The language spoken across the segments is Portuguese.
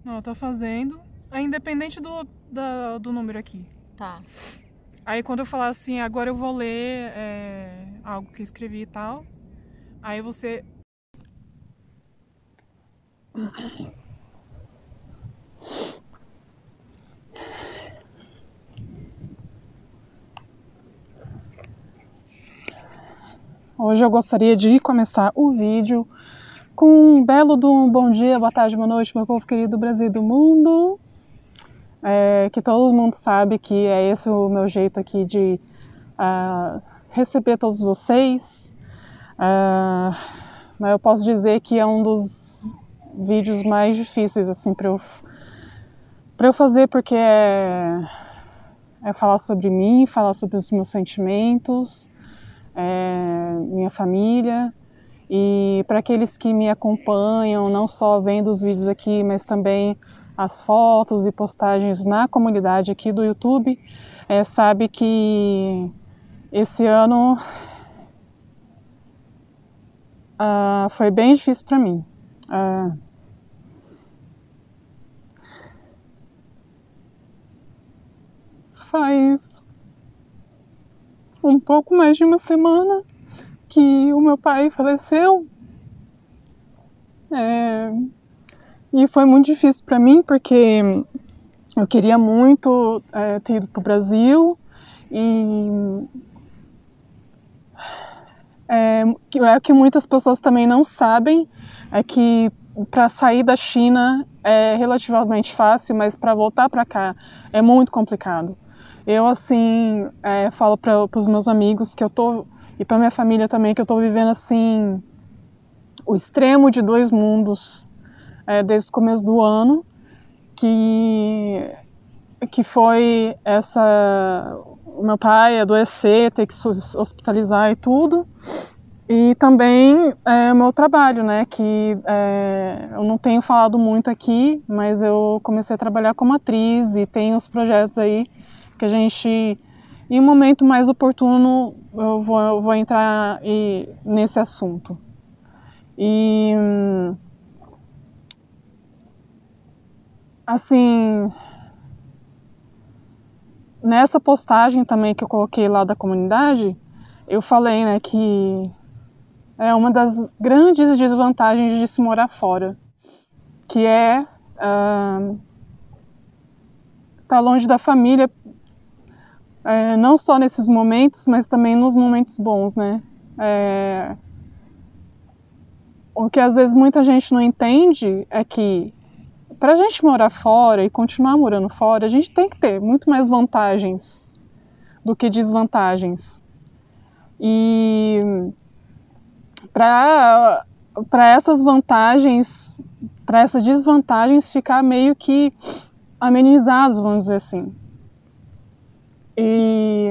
Não, tá fazendo. É independente do número aqui. Tá. Aí quando eu falar assim, agora eu vou ler algo que eu escrevi e tal, aí você... Hoje eu gostaria de começar o vídeo com um belo bom dia, boa tarde, boa noite, meu povo querido do Brasil e do mundo. Que todo mundo sabe que é esse o meu jeito aqui de receber todos vocês. Mas eu posso dizer que é um dos vídeos mais difíceis assim, para eu fazer, porque é falar sobre mim, falar sobre os meus sentimentos, minha família. E para aqueles que me acompanham, não só vendo os vídeos aqui, mas também as fotos e postagens na comunidade aqui do YouTube, sabe que esse ano foi bem difícil para mim. Faz um pouco mais de uma semana que o meu pai faleceu. E foi muito difícil para mim, porque eu queria muito ter ido para o Brasil. E o que muitas pessoas também não sabem é que para sair da China é relativamente fácil, mas para voltar para cá é muito complicado. Eu, assim, falo para os meus amigos que eu tô, e para minha família também, que eu tô vivendo, assim, o extremo de dois mundos desde o começo do ano, que foi o meu pai adoecer, ter que se hospitalizar e tudo. E também o meu trabalho, né, que eu não tenho falado muito aqui, mas eu comecei a trabalhar como atriz e tem uns projetos aí que a gente, em um momento mais oportuno, eu vou entrar nesse assunto. E, assim, nessa postagem também que eu coloquei lá da comunidade, eu falei, né, que é uma das grandes desvantagens de se morar fora, que estar longe da família, não só nesses momentos, mas também nos momentos bons, né? O que às vezes muita gente não entende é que para a gente morar fora e continuar morando fora, a gente tem que ter muito mais vantagens do que desvantagens. E para essas vantagens, para essas desvantagens ficar meio que amenizados, vamos dizer assim. E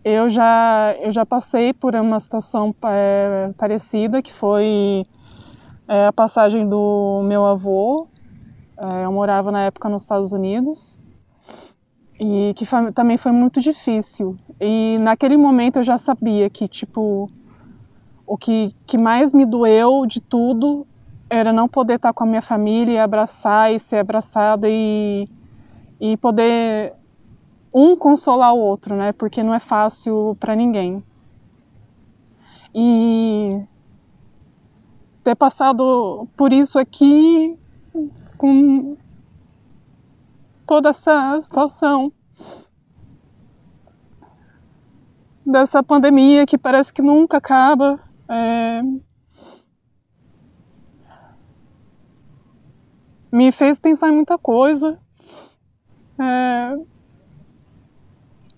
eu já passei por uma situação parecida, que foi a passagem do meu avô. Eu morava na época nos Estados Unidos, e que também foi muito difícil. E naquele momento eu já sabia que, tipo, o que mais me doeu de tudo era não poder estar com a minha família e abraçar e ser abraçada e poder consolar o outro, né? Porque não é fácil para ninguém. E ter passado por isso aqui, com toda essa situação dessa pandemia que parece que nunca acaba, me fez pensar em muita coisa.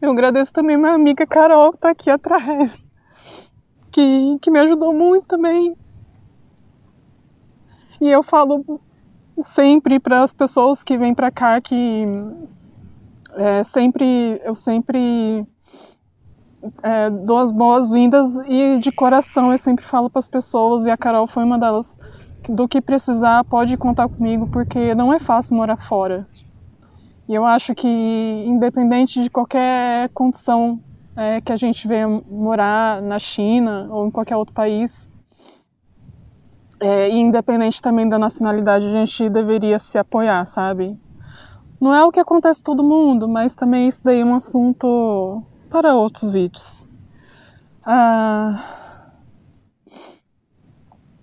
Eu agradeço também minha amiga Carol, que está aqui atrás, que me ajudou muito também. E eu falo sempre para as pessoas que vêm para cá que eu sempre dou as boas-vindas, e de coração eu sempre falo para as pessoas, e a Carol foi uma delas, do que precisar pode contar comigo, porque não é fácil morar fora. E eu acho que, independente de qualquer condição que a gente venha morar na China ou em qualquer outro país, E independente também da nacionalidade, a gente deveria se apoiar, sabe? Não é o que acontece com todo mundo, mas também isso daí é um assunto para outros vídeos.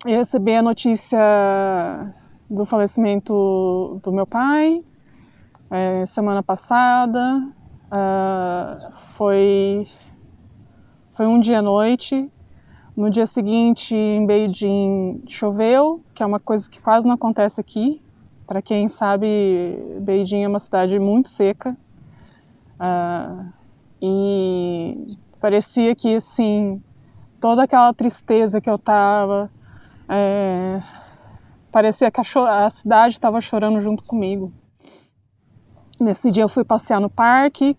Eu recebi a notícia do falecimento do meu pai semana passada. Foi um dia à noite. No dia seguinte, em Beijing, choveu, que é uma coisa que quase não acontece aqui. Para quem sabe, Beijing é uma cidade muito seca. E parecia que, assim, toda aquela tristeza que eu tava, parecia que a cidade estava chorando junto comigo. Nesse dia eu fui passear no parque,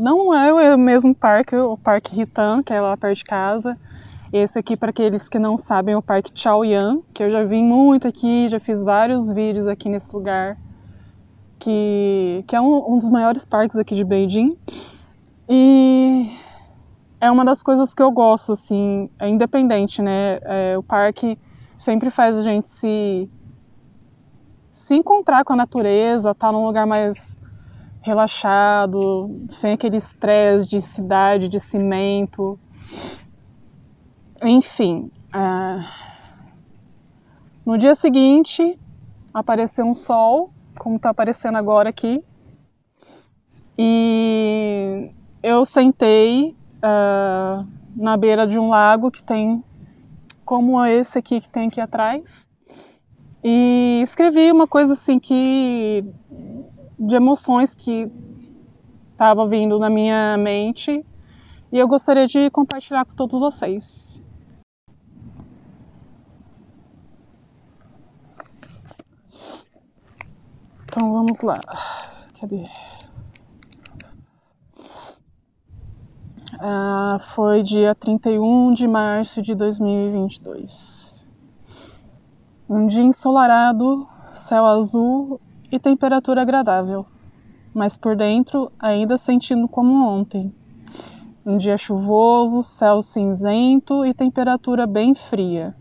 não é o mesmo parque, o Parque Hitan, que é lá perto de casa. Esse aqui, para aqueles que não sabem, é o Parque Chaoyang, que eu já vim muito aqui, já fiz vários vídeos aqui nesse lugar, que é um dos maiores parques aqui de Beijing. E é uma das coisas que eu gosto, assim, é independente, né? O parque sempre faz a gente se encontrar com a natureza, tá num lugar mais relaxado, sem aquele estresse de cidade, de cimento. Enfim, no dia seguinte apareceu um sol, como está aparecendo agora aqui, e eu sentei na beira de um lago que tem, como esse aqui que tem aqui atrás, e escrevi uma coisa assim de emoções que estava vindo na minha mente, e eu gostaria de compartilhar com todos vocês. Então vamos lá. Cadê? Foi dia 31 de março de 2022. Um dia ensolarado, céu azul e temperatura agradável, mas por dentro ainda sentindo como ontem. Um dia chuvoso, céu cinzento e temperatura bem fria.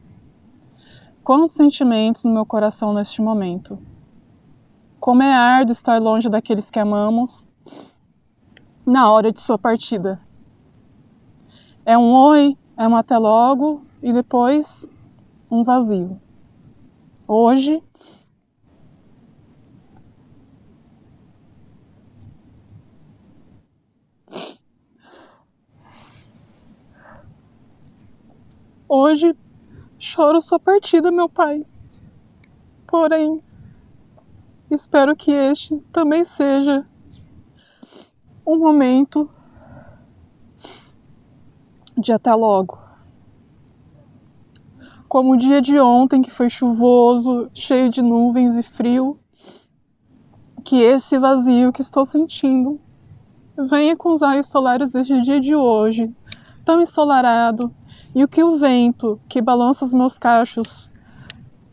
Quantos sentimentos no meu coração neste momento. Como é árduo estar longe daqueles que amamos na hora de sua partida. É um oi, é um até logo e depois um vazio. Hoje, choro sua partida, meu pai. Porém, espero que este também seja um momento de até logo. Como o dia de ontem, que foi chuvoso, cheio de nuvens e frio, que esse vazio que estou sentindo venha com os raios solares deste dia de hoje, tão ensolarado, e que o vento que balança os meus cachos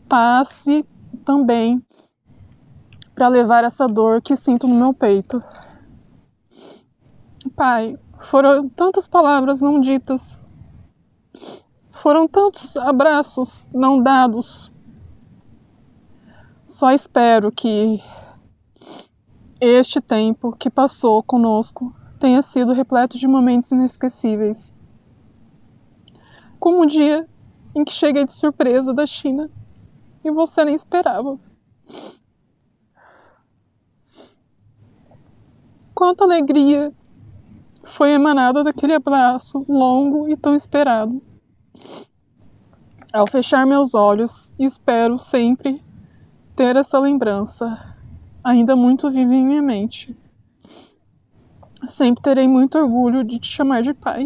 passe também para levar essa dor que sinto no meu peito. Pai, foram tantas palavras não ditas, foram tantos abraços não dados. Só espero que este tempo que passou conosco tenha sido repleto de momentos inesquecíveis. Como o dia em que cheguei de surpresa da China e você nem esperava. Quanta alegria foi emanada daquele abraço longo e tão esperado. Ao fechar meus olhos, espero sempre ter essa lembrança ainda muito viva em minha mente. Sempre terei muito orgulho de te chamar de pai.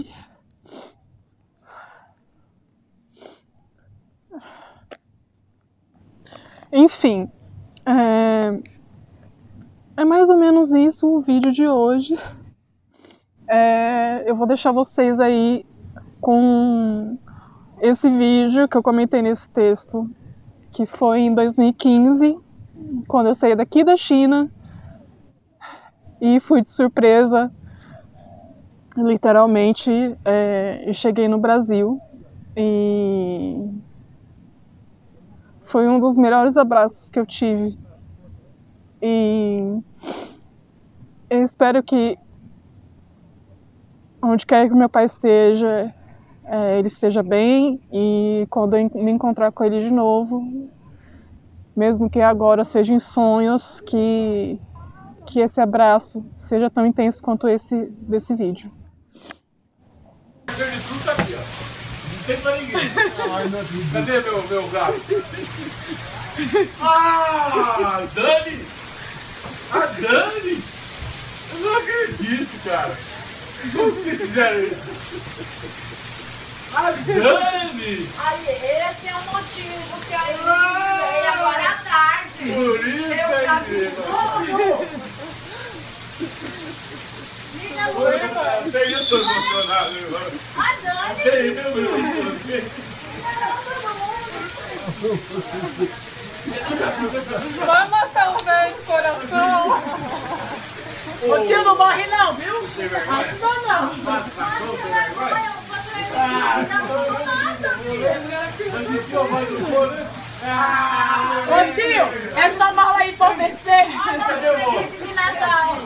Enfim, é mais ou menos isso o vídeo de hoje. Eu vou deixar vocês aí com esse vídeo que eu comentei nesse texto, que foi em 2015, quando eu saí daqui da China e fui de surpresa, literalmente, e cheguei no Brasil. E Foi um dos melhores abraços que eu tive. E eu espero que onde quer que meu pai esteja, ele esteja bem, e quando eu me encontrar com ele de novo, mesmo que agora seja em sonhos, que esse abraço seja tão intenso quanto esse desse vídeo. Não tem pra ninguém. Cadê meu gato? Ah, Dani! A Dani! Eu não acredito, cara. Como que vocês fizeram isso? A Dani! Aí, esse é o motivo que aí veio agora à tarde. Por isso aí, até eu tô emocionado agora. A Dani! Até eu me emocionei. Vai matar o velho de coração! Ô tio, não morre não, viu? Ainda Não. Ô tio, essa mala aí por descer. Olha, eu de Natal.